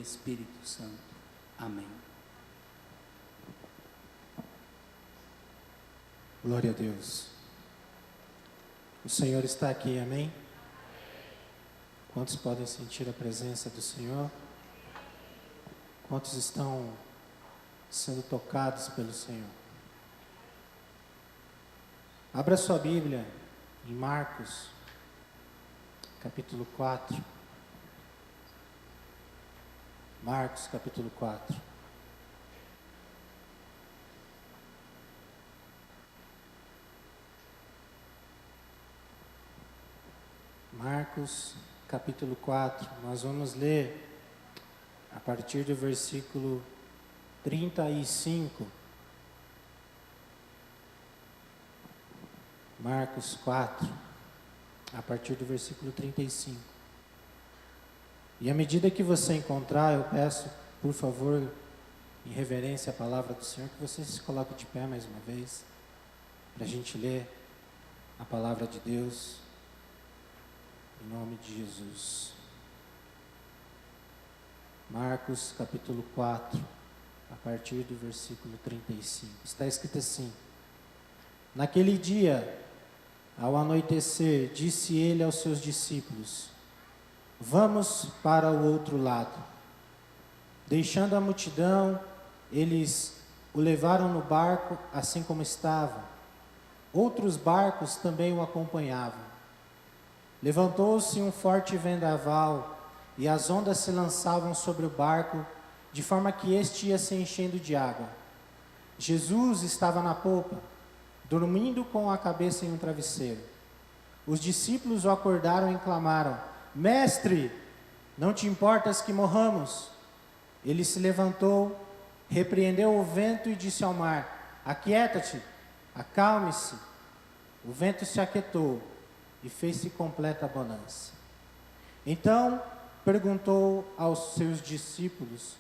Espírito Santo. Amém. Glória a Deus. O Senhor está aqui, amém? Quantos podem sentir a presença do Senhor? Quantos estão sendo tocados pelo Senhor? Abra sua Bíblia em Marcos, capítulo 4. Marcos, capítulo 4. Marcos, capítulo 4. Nós vamos ler a partir do versículo 35. Marcos 4, a partir do versículo 35. E à medida que você encontrar, eu peço, por favor, em reverência à palavra do Senhor, que você se coloque de pé mais uma vez, para a gente ler a palavra de Deus, em nome de Jesus. Marcos capítulo 4, a partir do versículo 35. Está escrito assim: Naquele dia, ao anoitecer, disse ele aos seus discípulos: Vamos para o outro lado. Deixando a multidão, eles o levaram no barco, assim como estava. Outros barcos também o acompanhavam. Levantou-se um forte vendaval, e as ondas se lançavam sobre o barco, de forma que este ia se enchendo de água. Jesus estava na popa, dormindo com a cabeça em um travesseiro. Os discípulos o acordaram e clamaram: Mestre, não te importas que morramos? Ele se levantou, repreendeu o vento e disse ao mar: Aquieta-te, acalme-se. O vento se aquietou e fez-se completa bonança. Então perguntou aos seus discípulos: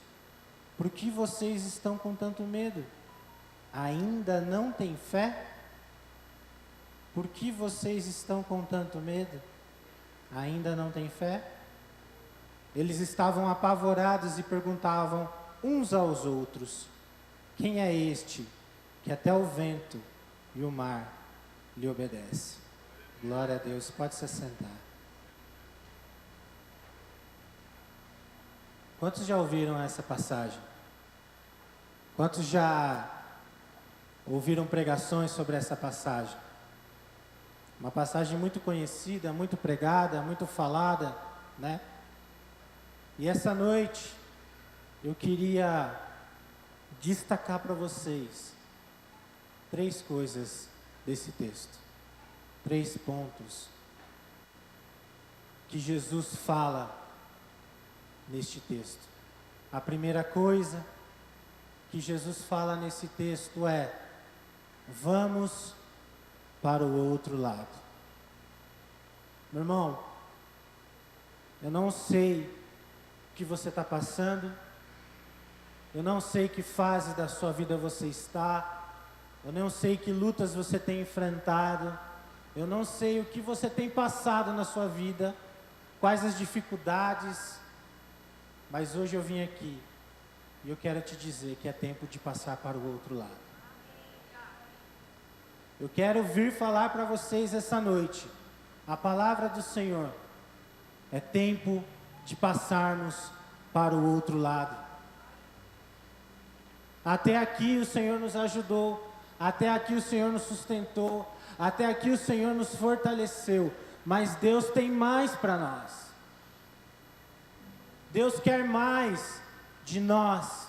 Por que vocês estão com tanto medo? Ainda não têm fé? Por que vocês estão com tanto medo? Ainda não têm fé? Eles estavam apavorados e perguntavam uns aos outros: Quem é este que até o vento e o mar lhe obedece? Glória a Deus. Pode se sentar. Quantos já ouviram essa passagem? Quantos já ouviram pregações sobre essa passagem? Uma passagem muito conhecida, muito pregada, muito falada, né? E essa noite eu queria destacar para vocês 3 coisas desse texto. 3 pontos que Jesus fala neste texto. A primeira coisa que Jesus fala nesse texto é: vamos para o outro lado. Meu irmão, eu não sei o que você está passando, eu não sei que fase da sua vida você está, eu não sei que lutas você tem enfrentado, eu não sei o que você tem passado na sua vida, quais as dificuldades, mas hoje eu vim aqui e eu quero te dizer que é tempo de passar para o outro lado. Eu quero vir falar para vocês essa noite a palavra do Senhor. É tempo de passarmos para o outro lado. Até aqui o Senhor nos ajudou, até aqui o Senhor nos sustentou, até aqui o Senhor nos fortaleceu, mas Deus tem mais para nós. Deus quer mais de nós.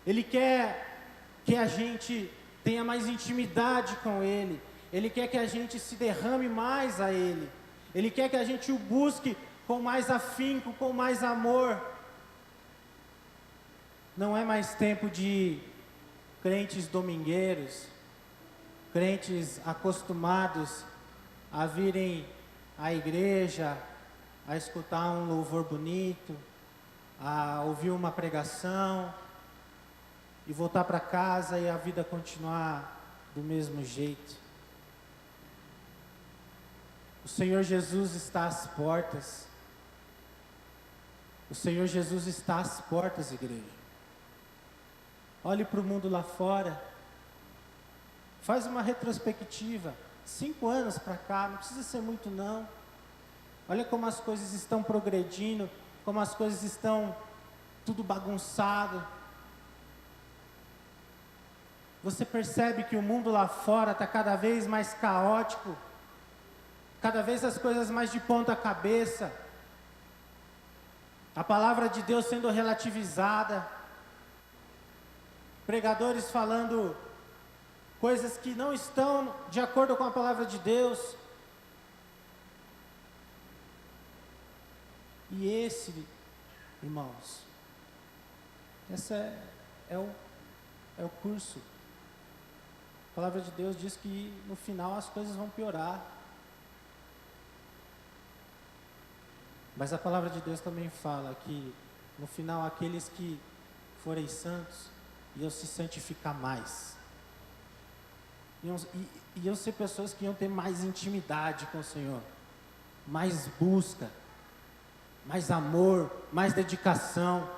Ele quer que a gente tenha mais intimidade com Ele. Ele quer que a gente se derrame mais a Ele. Ele quer que a gente o busque com mais afinco, com mais amor. Não é mais tempo de crentes domingueiros, crentes acostumados a virem à igreja, a escutar um louvor bonito, a ouvir uma pregação e voltar para casa e a vida continuar do mesmo jeito. O Senhor Jesus está às portas. O Senhor Jesus está às portas, igreja. Olhe para o mundo lá fora. Faz uma retrospectiva. 5 anos para cá, não precisa ser muito não. Olha como as coisas estão progredindo, como as coisas estão tudo bagunçado. Você percebe que o mundo lá fora está cada vez mais caótico, cada vez as coisas mais de ponta cabeça. A palavra de Deus sendo relativizada, pregadores falando coisas que não estão de acordo com a palavra de Deus. E esse, irmãos, esse é o curso. A palavra de Deus diz que no final as coisas vão piorar. Mas a palavra de Deus também fala que no final aqueles que forem santos iam se santificar mais. Iam ser pessoas que iam ter mais intimidade com o Senhor, mais busca, mais amor, mais dedicação.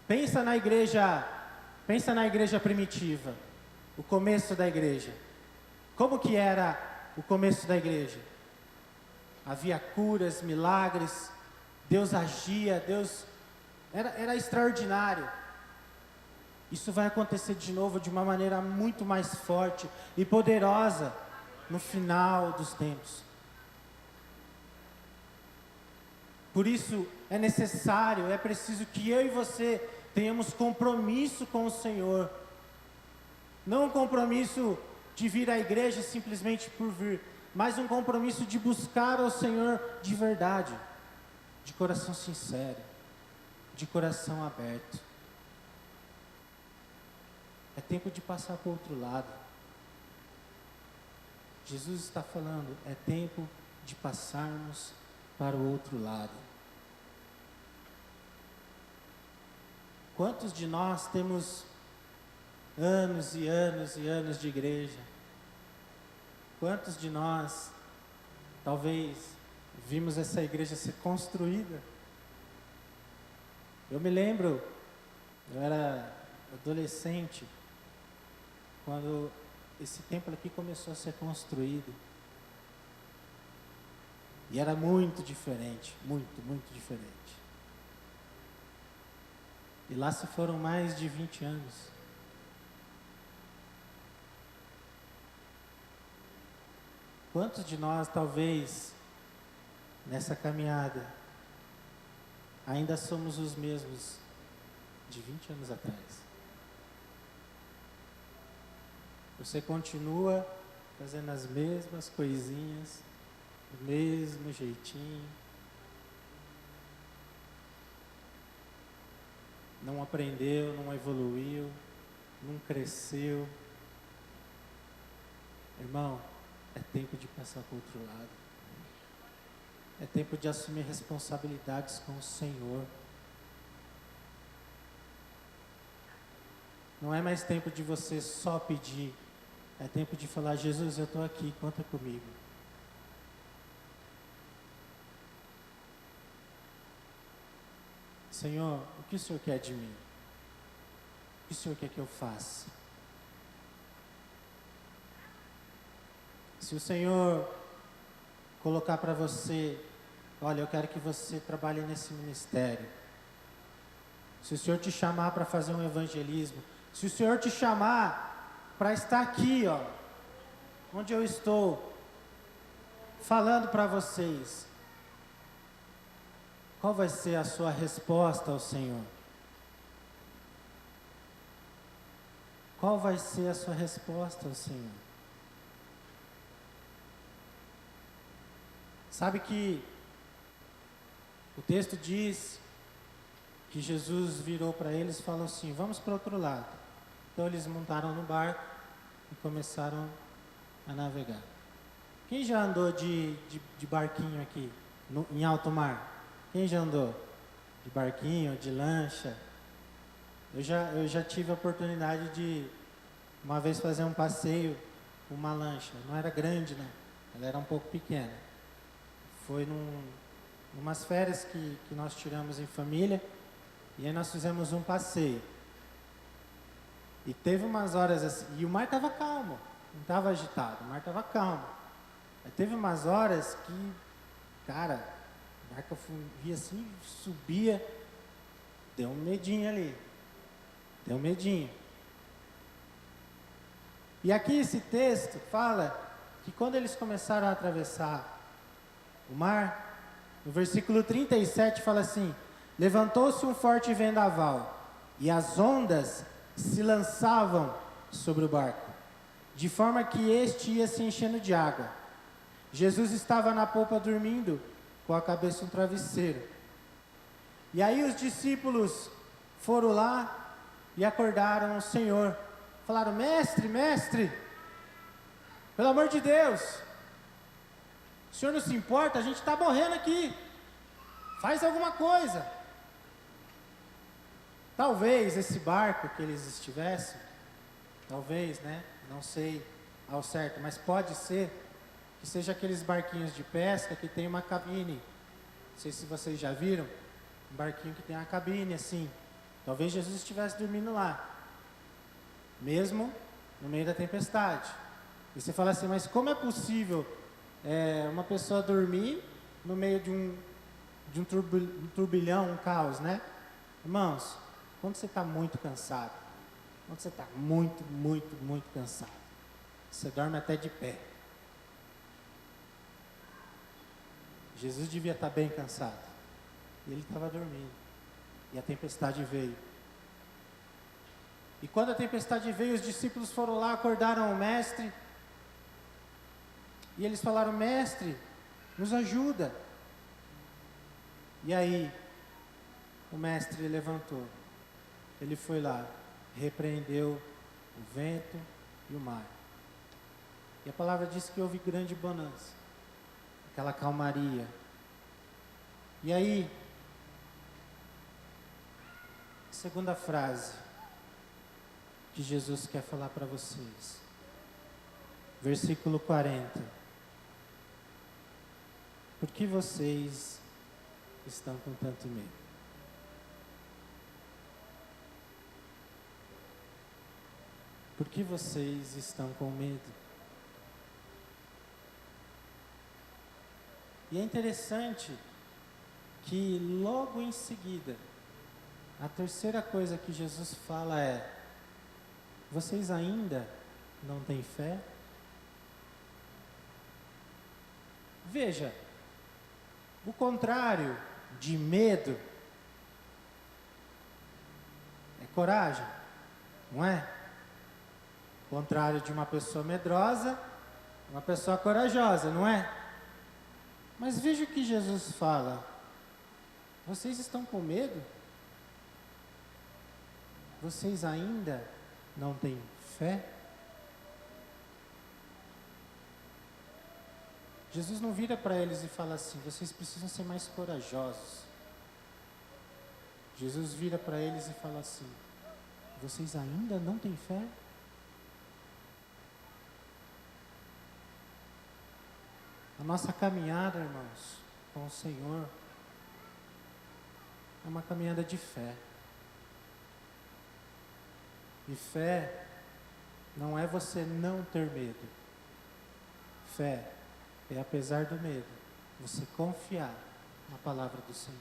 Pensa na igreja primitiva, o começo da igreja. Como que era o começo da igreja? Havia curas, milagres, Deus agia, Deus era extraordinário. Isso vai acontecer de novo de uma maneira muito mais forte e poderosa no final dos tempos. Por isso é necessário, é preciso que eu e você tenhamos compromisso com o Senhor. Não um compromisso de vir à igreja simplesmente por vir, mas um compromisso de buscar ao Senhor de verdade, de coração sincero, de coração aberto. É tempo de passar para o outro lado. Jesus está falando, é tempo de passarmos para o outro lado. Quantos de nós temos anos e anos e anos de igreja? Quantos de nós, talvez, vimos essa igreja ser construída? Eu me lembro, eu era adolescente, quando esse templo aqui começou a ser construído. E era muito diferente, muito diferente. E lá se foram mais de 20 anos. Quantos de nós, talvez, nessa caminhada, ainda somos os mesmos de 20 anos atrás? Você continua fazendo as mesmas coisinhas, do mesmo jeitinho. Não aprendeu, não evoluiu, não cresceu. Irmão, é tempo de passar para o outro lado. É tempo de assumir responsabilidades com o Senhor. Não é mais tempo de você só pedir. É tempo de falar, Jesus, eu estou aqui, conta comigo. Senhor, o que o Senhor quer de mim? O que o Senhor quer que eu faça? Se o Senhor colocar para você, olha, eu quero que você trabalhe nesse ministério. Se o Senhor te chamar para fazer um evangelismo, se o Senhor te chamar para estar aqui, ó, onde eu estou, falando para vocês, qual vai ser a sua resposta ao Senhor? Qual vai ser a sua resposta ao Senhor? Sabe que o texto diz que Jesus virou para eles e falou assim, vamos para o outro lado. Então eles montaram no barco e começaram a navegar. Quem já andou de barquinho aqui, em alto mar? Quem já andou de barquinho, de lancha? Eu já tive a oportunidade de, uma vez, fazer um passeio com uma lancha. Não era grande, não. Ela era um pouco pequena. Foi umas férias que nós tiramos em família, e aí nós fizemos um passeio. E teve umas horas assim, e o mar estava calmo, não estava agitado, o mar estava calmo. Aí teve umas horas que, cara, a barca ia assim, subia, deu um medinho ali, deu um medinho. E aqui esse texto fala que quando eles começaram a atravessar o mar, no versículo 37 fala assim: levantou-se um forte vendaval, e as ondas se lançavam sobre o barco, de forma que este ia se enchendo de água. Jesus estava na popa dormindo, com a cabeça no travesseiro. E aí os discípulos foram lá e acordaram o Senhor. Falaram: mestre, mestre, pelo amor de Deus, o Senhor não se importa, a gente está morrendo aqui, faz alguma coisa. Talvez esse barco que eles estivessem, talvez, né, não sei ao certo, mas pode ser que seja aqueles barquinhos de pesca que tem uma cabine. Não sei se vocês já viram, um barquinho que tem uma cabine assim. Talvez Jesus estivesse dormindo lá, mesmo no meio da tempestade. E você fala assim: mas como é possível uma pessoa dormir no meio de um turbilhão, um caos, né? Irmãos, quando você está muito cansado, quando você está muito, muito, muito cansado, você dorme até de pé. Jesus devia estar bem cansado, e ele estava dormindo, e a tempestade veio. E quando a tempestade veio, os discípulos foram lá, acordaram o mestre, e eles falaram: mestre, nos ajuda. E aí, o mestre levantou, ele foi lá, repreendeu o vento e o mar. E a palavra diz que houve grande bonança, aquela calmaria. E aí, segunda frase que Jesus quer falar para vocês, versículo 40. Por que vocês estão com tanto medo? Por que vocês estão com medo? E é interessante que logo em seguida, a terceira coisa que Jesus fala é: vocês ainda não têm fé? Veja, o contrário de medo é coragem, não é? O contrário de uma pessoa medrosa, uma pessoa corajosa, não é? Mas veja o que Jesus fala: vocês estão com medo? Vocês ainda não têm fé? Jesus não vira para eles e fala assim: vocês precisam ser mais corajosos. Jesus vira para eles e fala assim: vocês ainda não têm fé? A nossa caminhada, irmãos, com o Senhor é uma caminhada de fé. E fé não é você não ter medo. Fé é, apesar do medo, você confiar na palavra do Senhor.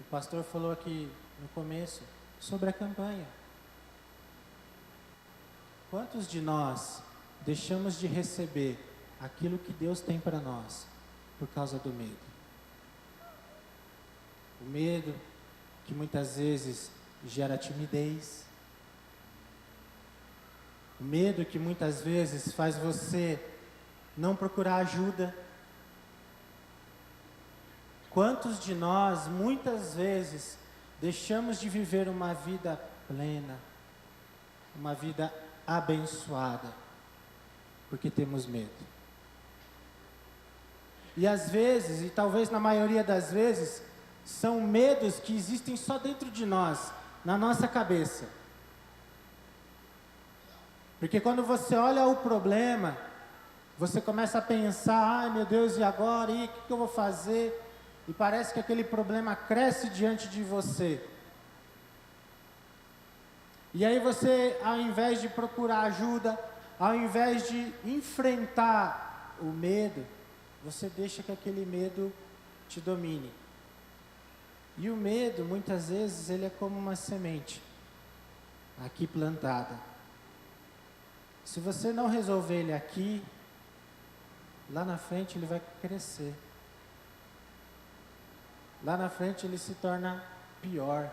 O pastor falou aqui no começo sobre a campanha. Quantos de nós deixamos de receber aquilo que Deus tem para nós por causa do medo? O medo que muitas vezes gera timidez. O medo que muitas vezes faz você não procurar ajuda. Quantos de nós, muitas vezes, deixamos de viver uma vida plena, uma vida abençoada, porque temos medo? E às vezes, e talvez na maioria das vezes, são medos que existem só dentro de nós, na nossa cabeça. Porque quando você olha o problema, Você começa a pensar, ai meu Deus, e agora? E o que eu vou fazer? E parece que aquele problema cresce diante de você. E aí você, ao invés de procurar ajuda, ao invés de enfrentar o medo, você deixa que aquele medo te domine. E o medo, muitas vezes, ele é como uma semente aqui plantada. Se você não resolver ele aqui, lá na frente ele vai crescer. Lá na frente ele se torna pior.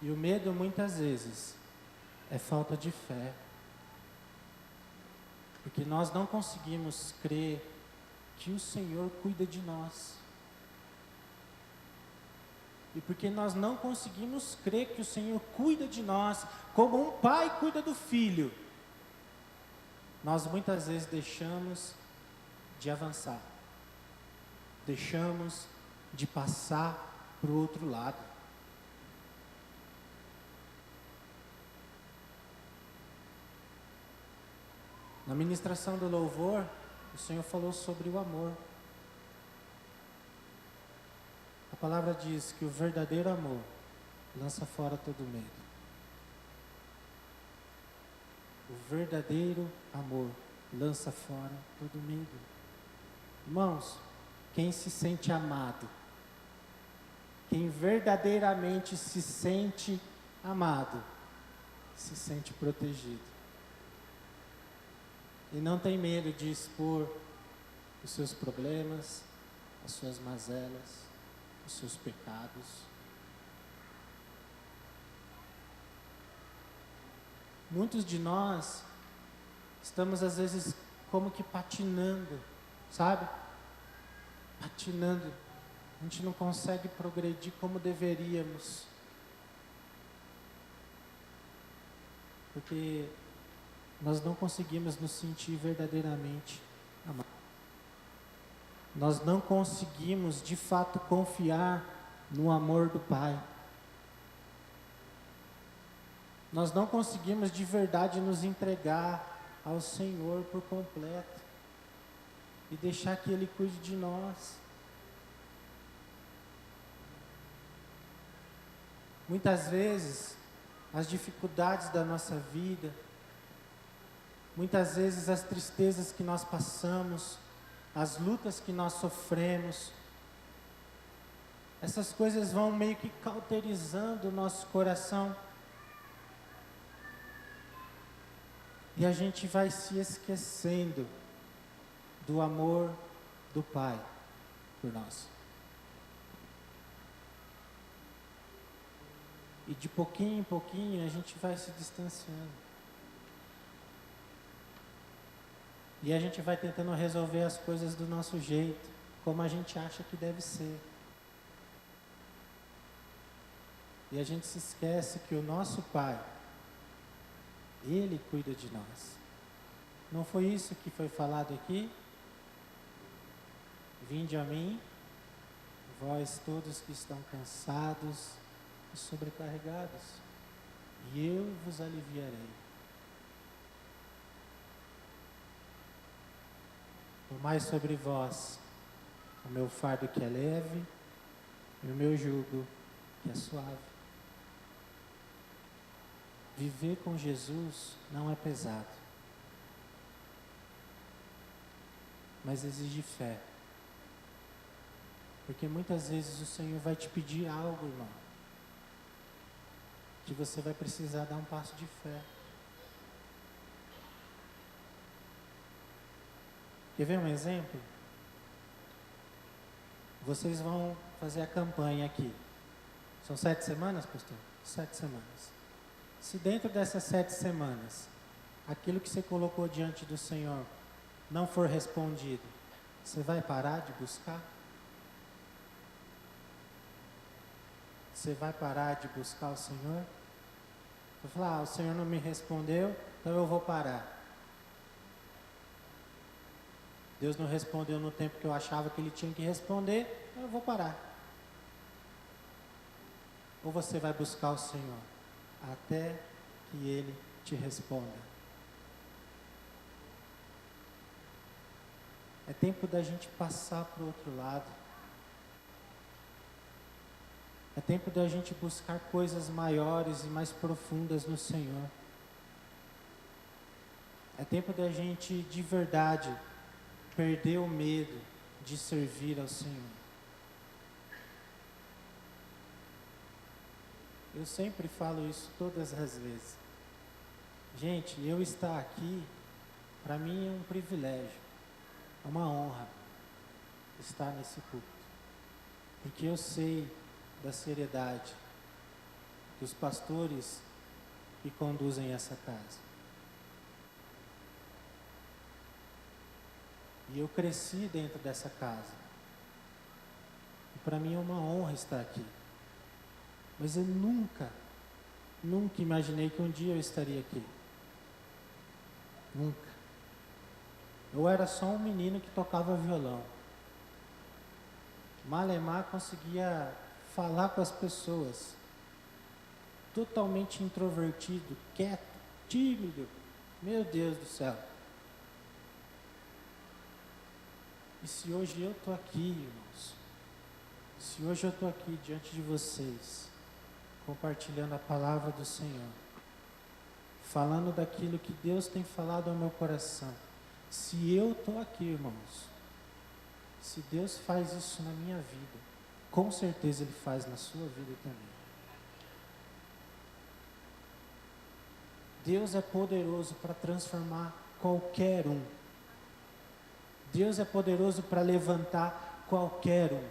E o medo, muitas vezes, é falta de fé. Porque nós não conseguimos crer que o Senhor cuida de nós. E porque nós não conseguimos crer que o Senhor cuida de nós, como um pai cuida do filho, nós muitas vezes deixamos de avançar. Deixamos de passar para o outro lado. Na ministração do louvor, o Senhor falou sobre o amor. A palavra diz que o verdadeiro amor lança fora todo medo. O verdadeiro amor lança fora todo medo. Irmãos, quem se sente amado, quem verdadeiramente se sente amado, se sente protegido. E não tem medo de expor os seus problemas, as suas mazelas, os seus pecados. Muitos de nós estamos às vezes como que patinando, sabe? Patinando. A gente não consegue progredir como deveríamos. Porque nós não conseguimos nos sentir verdadeiramente amados. Nós não conseguimos de fato confiar no amor do Pai. Nós não conseguimos de verdade nos entregar ao Senhor por completo e deixar que Ele cuide de nós. Muitas vezes, as dificuldades da nossa vida, muitas vezes as tristezas que nós passamos, as lutas que nós sofremos, essas coisas vão meio que cauterizando o nosso coração. E a gente vai se esquecendo do amor do Pai por nós. E de pouquinho em pouquinho a gente vai se distanciando. E a gente vai tentando resolver as coisas do nosso jeito, como a gente acha que deve ser. E a gente se esquece que o nosso Pai, Ele cuida de nós. Não foi isso que foi falado aqui? Vinde a mim, vós todos que estão cansados e sobrecarregados, e eu vos aliviarei. Tomai sobre vós o meu fardo que é leve e o meu jugo que é suave. Viver com Jesus não é pesado, mas exige fé. Porque muitas vezes o Senhor vai te pedir algo, irmão, que você vai precisar dar um passo de fé. Quer ver um exemplo? Vocês vão fazer a campanha aqui. São 7 semanas, pastor? 7 semanas. Se dentro dessas 7 semanas, aquilo que você colocou diante do Senhor não for respondido, você vai parar de buscar? Você vai parar de buscar o Senhor? Você vai falar, o Senhor não me respondeu, então eu vou parar. Deus não respondeu no tempo que eu achava que Ele tinha que responder, então eu vou parar. Ou você vai buscar o Senhor até que Ele te responda. É tempo da gente passar para o outro lado. É tempo da gente buscar coisas maiores e mais profundas no Senhor. É tempo da gente, de verdade, perder o medo de servir ao Senhor. Eu sempre falo isso todas as vezes. Gente, eu estar aqui, para mim é um privilégio, é uma honra estar nesse púlpito. Porque eu sei da seriedade dos pastores que conduzem essa casa. E eu cresci dentro dessa casa. E para mim é uma honra estar aqui. Mas eu nunca imaginei que um dia eu estaria aqui. Nunca. Eu era só um menino que tocava violão. Malemar conseguia falar com as pessoas. Totalmente introvertido, quieto, tímido. Meu Deus do céu. E se hoje eu estou aqui, irmãos, se hoje eu estou aqui diante de vocês, compartilhando a palavra do Senhor, falando daquilo que Deus tem falado ao meu coração, se eu estou aqui, irmãos, se Deus faz isso na minha vida, com certeza Ele faz na sua vida também. Deus é poderoso para transformar qualquer um. Deus é poderoso para levantar qualquer um.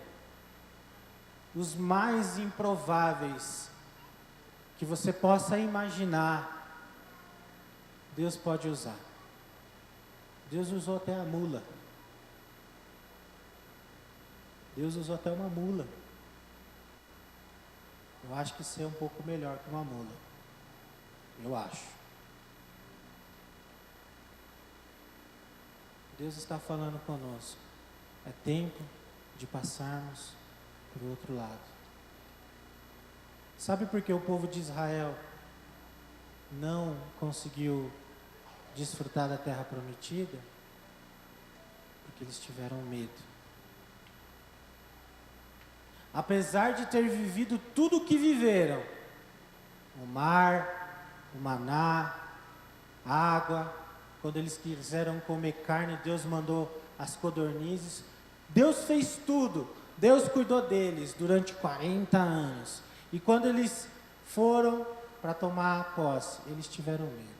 Os mais improváveis que você possa imaginar, Deus pode usar. Deus usou até a mula. Deus usou até uma mula. Eu acho que isso é um pouco melhor que uma mula. Eu acho. Deus está falando conosco. É tempo de passarmos para o outro lado. Sabe por que o povo de Israel não conseguiu desfrutar da terra prometida? Porque eles tiveram medo. Apesar de ter vivido tudo o que viveram, o mar, o maná, a água, quando eles quiseram comer carne, Deus mandou as codornizes. Deus fez tudo. Deus cuidou deles durante 40 anos. E quando eles foram para tomar a posse, eles tiveram medo.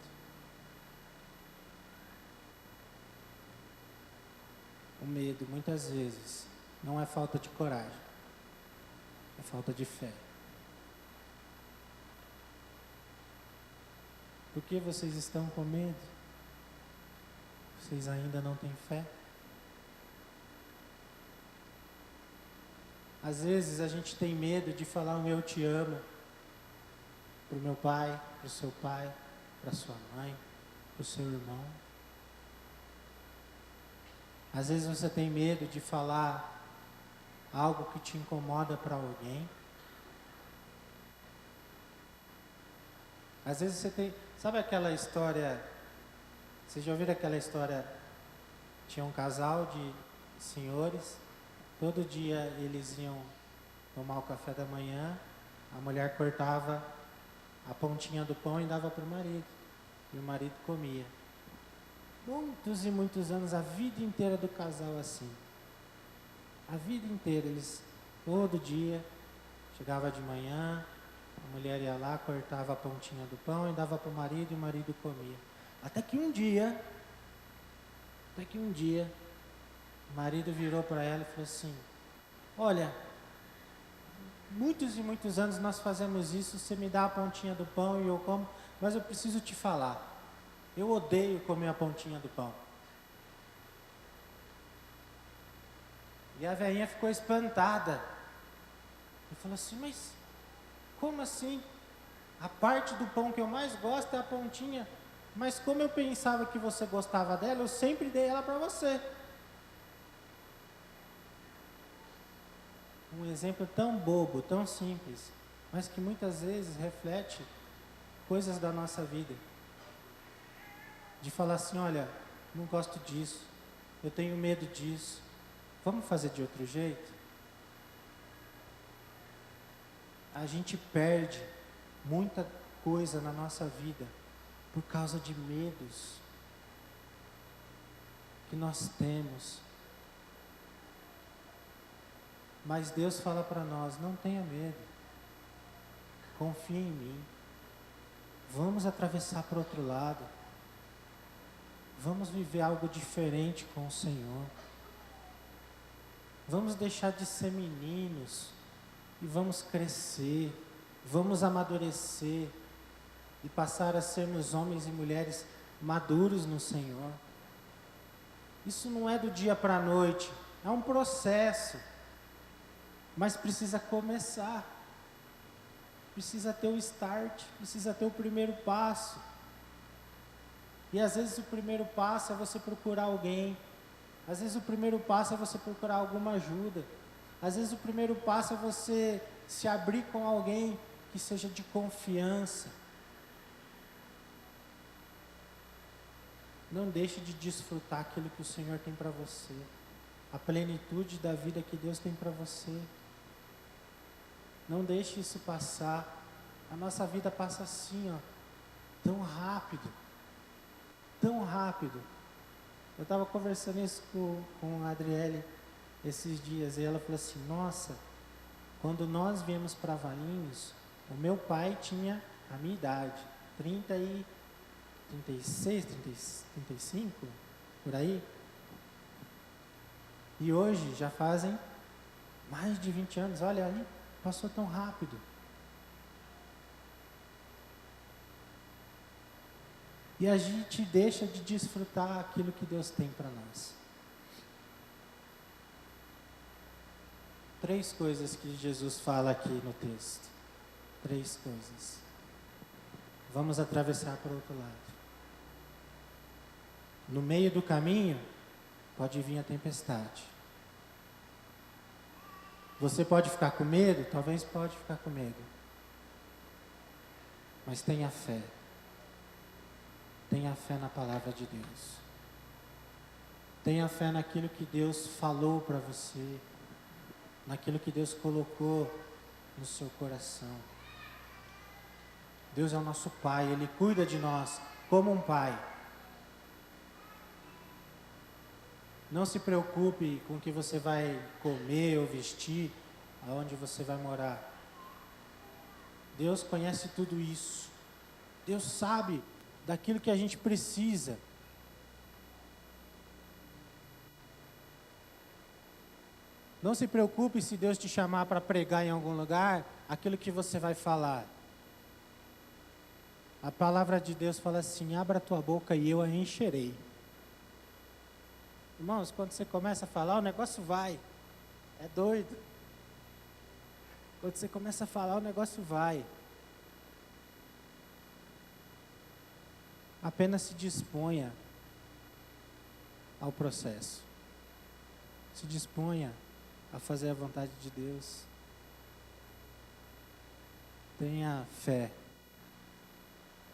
O medo, muitas vezes, não é falta de coragem. É falta de fé. Por que vocês estão com medo? Vocês ainda não têm fé? Às vezes a gente tem medo de falar um eu te amo para o meu pai, para o seu pai, para a sua mãe, para o seu irmão. Às vezes você tem medo de falar algo que te incomoda para alguém. Às vezes você tem... Sabe aquela história... Vocês já ouviram aquela história? Tinha um casal de senhores. Todo dia eles iam tomar o café da manhã. A mulher cortava a pontinha do pão e dava para o marido. E o marido comia. Muitos e muitos anos, a vida inteira do casal assim. A vida inteira, eles, todo dia, chegava de manhã, a mulher ia lá, cortava a pontinha do pão e dava para o marido e o marido comia. Até que um dia, o marido virou para ela e falou assim: olha, muitos e muitos anos nós fazemos isso, você me dá a pontinha do pão e eu como, mas eu preciso te falar, eu odeio comer a pontinha do pão. E a velhinha ficou espantada. E falou assim: mas como assim? A parte do pão que eu mais gosto é a pontinha. Mas como eu pensava que você gostava dela, eu sempre dei ela para você. Um exemplo tão bobo, tão simples, mas que muitas vezes reflete coisas da nossa vida. De falar assim: olha, não gosto disso, eu tenho medo disso. Vamos fazer de outro jeito? A gente perde muita coisa na nossa vida por causa de medos que nós temos. Mas Deus fala para nós: não tenha medo, confia em mim, vamos atravessar para o outro lado, vamos viver algo diferente com o Senhor, vamos deixar de ser meninos e vamos crescer, vamos amadurecer e passar a sermos homens e mulheres maduros no Senhor. Isso não é do dia para a noite, é um processo, mas precisa começar, precisa ter o start, precisa ter o primeiro passo. E às vezes o primeiro passo é você procurar alguém, às vezes o primeiro passo é você procurar alguma ajuda, às vezes o primeiro passo é você se abrir com alguém que seja de confiança. Não deixe de desfrutar aquilo que o Senhor tem para você, a plenitude da vida que Deus tem para você. Não deixe isso passar. A nossa vida passa assim, ó, tão rápido, tão rápido. Eu estava conversando isso com a Adriele esses dias, e ela falou assim: nossa, quando nós viemos para Valinhos, o meu pai tinha a minha idade, 36, 35, por aí. E hoje já fazem mais de 20 anos, olha aí, passou tão rápido. E a gente deixa de desfrutar aquilo que Deus tem para nós. 3 coisas que Jesus fala aqui no texto. 3 coisas. Vamos atravessar para o outro lado. No meio do caminho, pode vir a tempestade. Você pode ficar com medo? Talvez pode ficar com medo. Mas tenha fé. Tenha fé na palavra de Deus. Tenha fé naquilo que Deus falou para você, naquilo que Deus colocou no seu coração. Deus é o nosso Pai, Ele cuida de nós como um pai. Não se preocupe com o que você vai comer ou vestir, aonde você vai morar. Deus conhece tudo isso. Deus sabe daquilo que a gente precisa. Não se preocupe se Deus te chamar para pregar em algum lugar, aquilo que você vai falar. A palavra de Deus fala assim: abra a tua boca e eu a encherei. Irmãos, quando você começa a falar, o negócio vai. É doido. Quando você começa a falar, o negócio vai. Apenas se disponha ao processo. Se disponha a fazer a vontade de Deus. Tenha fé.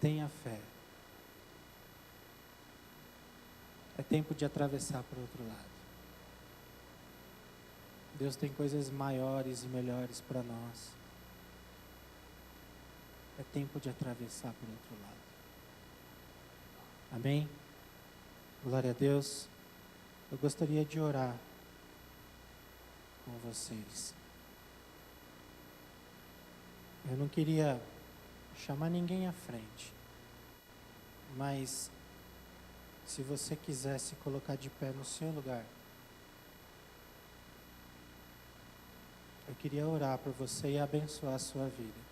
Tenha fé. É tempo de atravessar para o outro lado. Deus tem coisas maiores e melhores para nós. É tempo de atravessar para o outro lado. Amém? Glória a Deus. Eu gostaria de orar com vocês. Eu não queria chamar ninguém à frente, mas se você quiser se colocar de pé no seu lugar, eu queria orar por você e abençoar a sua vida.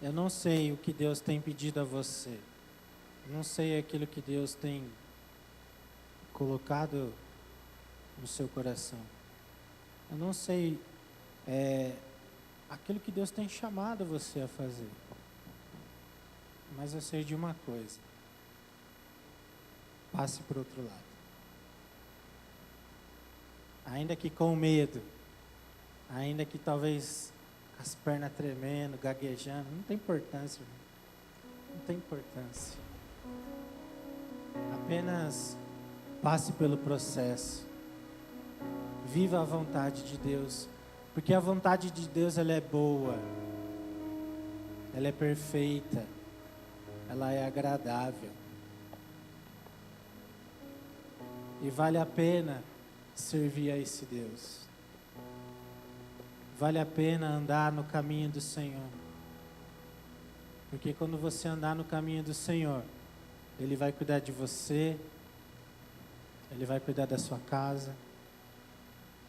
Eu não sei o que Deus tem pedido a você. Eu não sei aquilo que Deus tem colocado no seu coração. Eu não sei aquilo que Deus tem chamado você a fazer. Mas eu sei de uma coisa: passe para o outro lado. Ainda que com medo, ainda que talvez as pernas tremendo, gaguejando, não tem importância, irmão. Não tem importância. Apenas passe pelo processo. Viva a vontade de Deus, porque a vontade de Deus ela é boa, ela é perfeita, ela é agradável. E vale a pena servir a esse Deus. Vale a pena andar no caminho do Senhor. Porque quando você andar no caminho do Senhor, Ele vai cuidar de você, Ele vai cuidar da sua casa,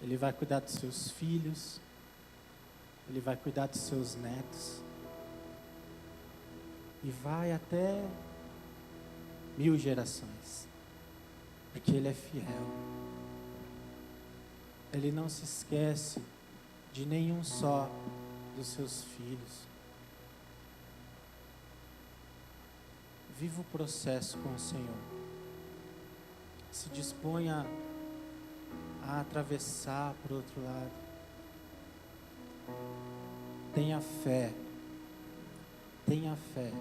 Ele vai cuidar dos seus filhos, Ele vai cuidar dos seus netos. E vai até 1000 gerações. Porque Ele é fiel. Ele não se esquece de nenhum só dos seus filhos. Viva o processo com o Senhor. Se disponha a atravessar para o outro lado. Tenha fé. Tenha fé.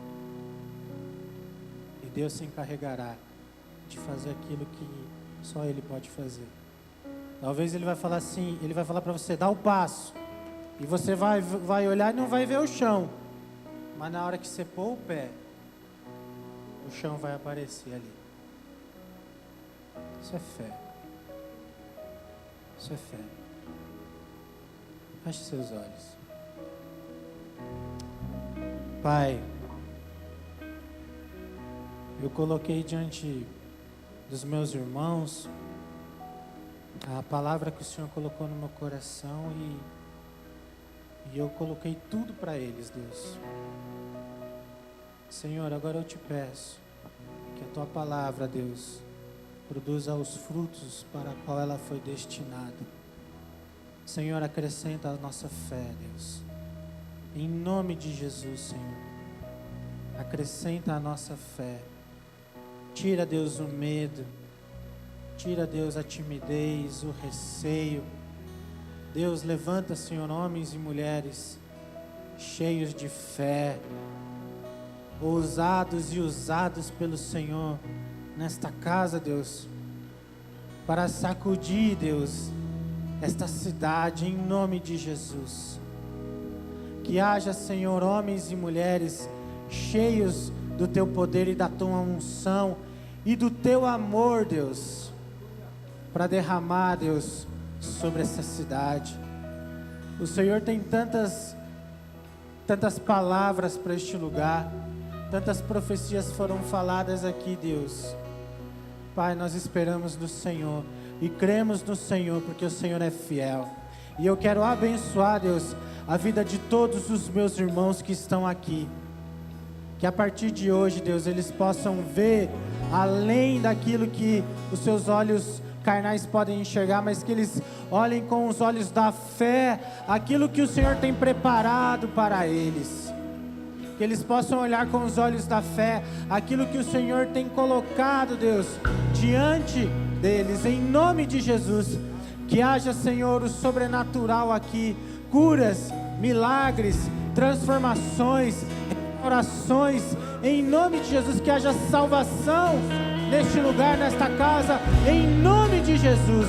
E Deus se encarregará de fazer aquilo que só Ele pode fazer. Talvez Ele vai falar assim, Ele vai falar para você, dá o passo. E você vai olhar e não vai ver o chão. Mas na hora que você pôr o pé, o chão vai aparecer ali. Isso é fé. Isso é fé. Feche seus olhos. Pai, eu coloquei diante dos meus irmãos a palavra que o Senhor colocou no meu coração e eu coloquei tudo para eles, Deus. Senhor, agora eu te peço que a tua palavra, Deus, produza os frutos para a qual ela foi destinada. Senhor, acrescenta a nossa fé, Deus. Em nome de Jesus, Senhor. Acrescenta a nossa fé. Tira, Deus, o medo. Tira, Deus, a timidez, o receio. Deus, levanta, Senhor, homens e mulheres cheios de fé, ousados e usados pelo Senhor nesta casa, Deus, para sacudir, Deus, esta cidade em nome de Jesus. Que haja, Senhor, homens e mulheres cheios do teu poder e da tua unção e do teu amor, Deus, para derramar, Deus, sobre essa cidade. O Senhor tem tantas palavras para este lugar, tantas profecias foram faladas aqui, Deus. Pai, nós esperamos no Senhor e cremos no Senhor, porque o Senhor é fiel. E eu quero abençoar, Deus, a vida de todos os meus irmãos que estão aqui. Que a partir de hoje, Deus, eles possam ver além daquilo que os seus olhos carnais podem enxergar, mas que eles olhem com os olhos da fé aquilo que o Senhor tem preparado para eles. Que eles possam olhar com os olhos da fé aquilo que o Senhor tem colocado, Deus, diante deles, em nome de Jesus. Que haja, Senhor, o sobrenatural aqui, curas, milagres, transformações, orações, em nome de Jesus. Que haja salvação neste lugar, nesta casa, em nome de Jesus.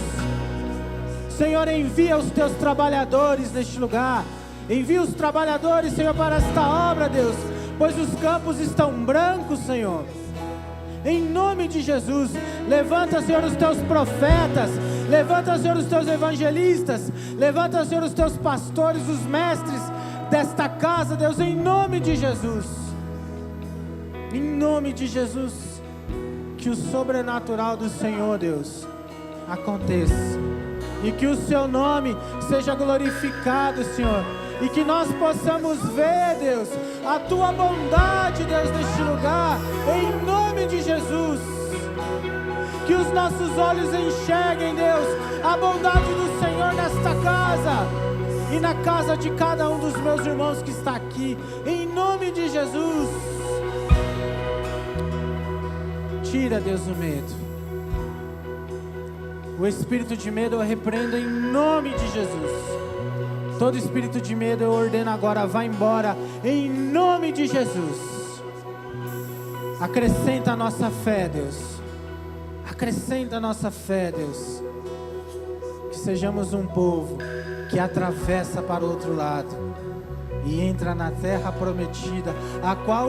Senhor, envia os teus trabalhadores neste lugar. Envia os trabalhadores, Senhor, para esta obra, Deus, pois os campos estão brancos, Senhor. Em nome de Jesus, levanta, Senhor, os teus profetas, levanta, Senhor, os teus evangelistas, levanta, Senhor, os teus pastores, os mestres desta casa, Deus, em nome de Jesus. Em nome de Jesus, que o sobrenatural do Senhor, Deus, aconteça, e que o seu nome seja glorificado, Senhor, e que nós possamos ver, Deus, a tua bondade, Deus, neste lugar, em nome de Jesus. Que os nossos olhos enxerguem, Deus, a bondade do Senhor nesta casa e na casa de cada um dos meus irmãos que está aqui, em nome de Jesus. Tira, Deus, o medo. O espírito de medo eu repreendo em nome de Jesus. Todo espírito de medo eu ordeno agora, vai embora, em nome de Jesus. Acrescenta a nossa fé, Deus. Acrescenta a nossa fé, Deus. Que sejamos um povo que atravessa para o outro lado e entra na terra prometida, a qual o